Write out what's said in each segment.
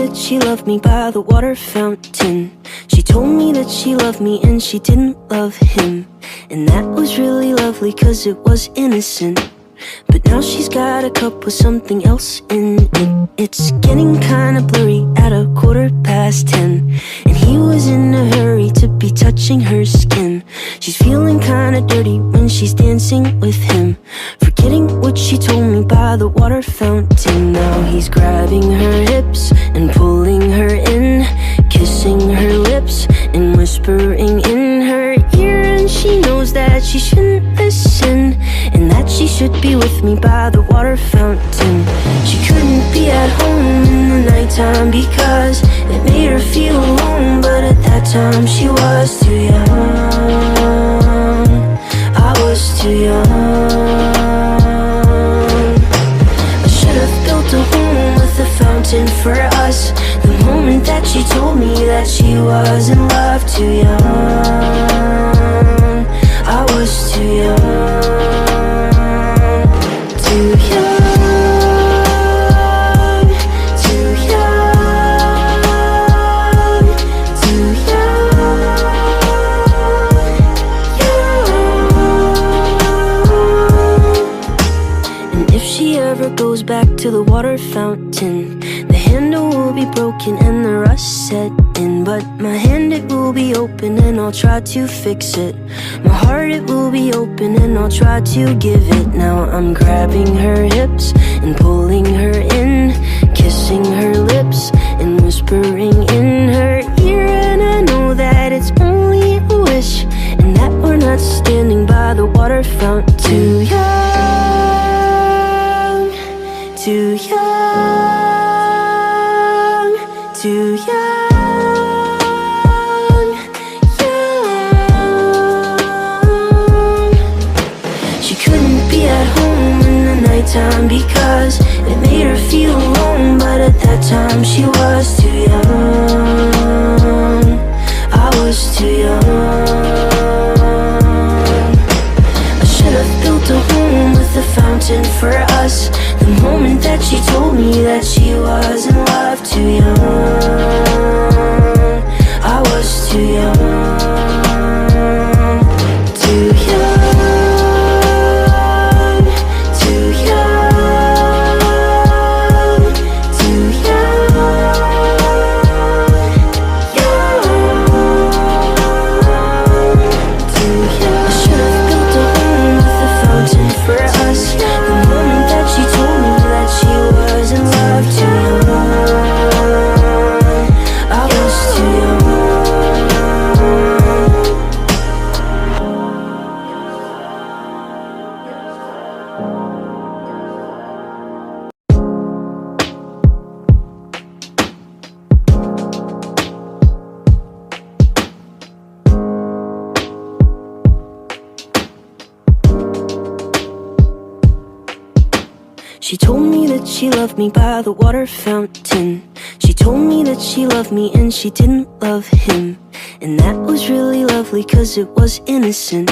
that she loved me by the water fountain. She told me that she loved me and she didn't love him. And that was really lovely cause it was innocent. But now she's got a cup with something else in it. It's getting kinda blurry at 10:15. And he was in a hurry to be touching her skin. She's feeling kinda dirty when she's dancing with him, forgetting what she told me by the water fountain. Now he's grabbing her hips and pulling her in, kissing her lips and whispering in her ear. And she knows that she shouldn't listen, and that she should be with me by the water fountain. She couldn't be at home in the nighttime because it made her feel alone. But at that time she was too young, I was too young. I should have built a home with a fountain for us. The moment that she told me that she was in love, too young, I was too young. Too young, too young, too young. And if she ever goes back to the water fountain, the handle will be broken and the rust set in. But my hand, it will be open and I'll try to fix it. My heart, it will be open and I'll try to give it. Now I'm grabbing her hips and pulling her in, kissing her lips and whispering in her ear. And I know that it's only a wish, and that we're not standing by the water fountain. Too young, too young, too young. Time because it made her feel alone. But at that time she was too young, I was too young. I should have built a home with a fountain for us. The moment that she told me that she was in love, too young, I was too young. Too young. She told me that she loved me by the water fountain. She told me that she loved me and she didn't love him. And that was really lovely cause it was innocent.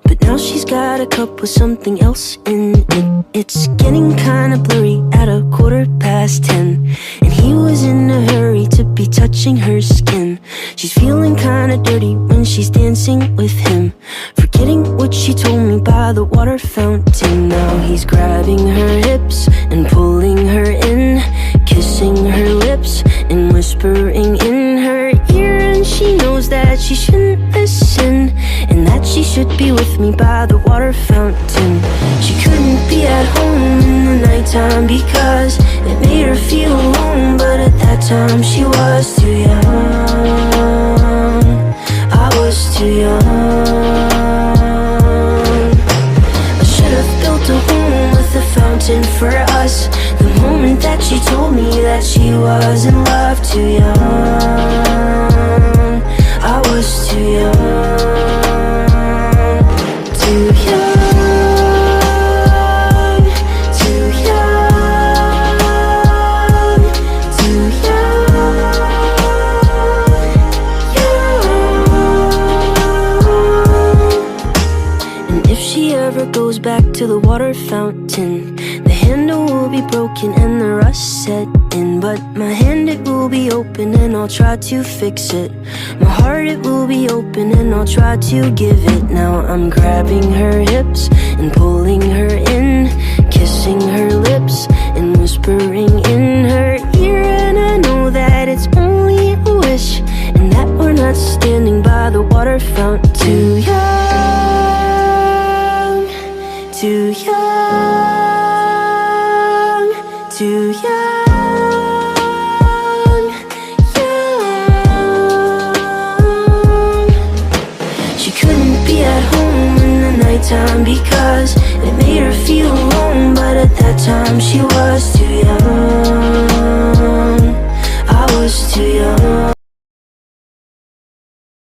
But now she's got a cup with something else in it. It's getting kinda blurry at 10:15. And he was in a hurry to be touching her skin. She's feeling kinda dirty when she's dancing with him, forgetting what she told me by the water fountain. Now he's grabbing her hips and pulling her in, kissing her lips and whispering in her ear. And she knows that she shouldn't listen, and that she should be with me by the water fountain. She couldn't be at home in the nighttime because it made her feel alone. But at that time she was too young, I was too young. I should have built a home with a fountain for us. The moment that she told me that she was in love, too young, I was too young. Too young, too young, too young. And if she ever goes back to the water fountain, the candle will be broken and the rust set in, but my hand, it will be open and I'll try to fix it. My heart, it will be open and I'll try to give it. Now I'm grabbing her hips and pulling her in, kissing her lips and whispering in her ear. And I know that it's only a wish, and that we're not standing by the water fountain. Too young, too young, too young, young. She couldn't be at home in the nighttime because it made her feel alone, but at that time she was too young. I was too young.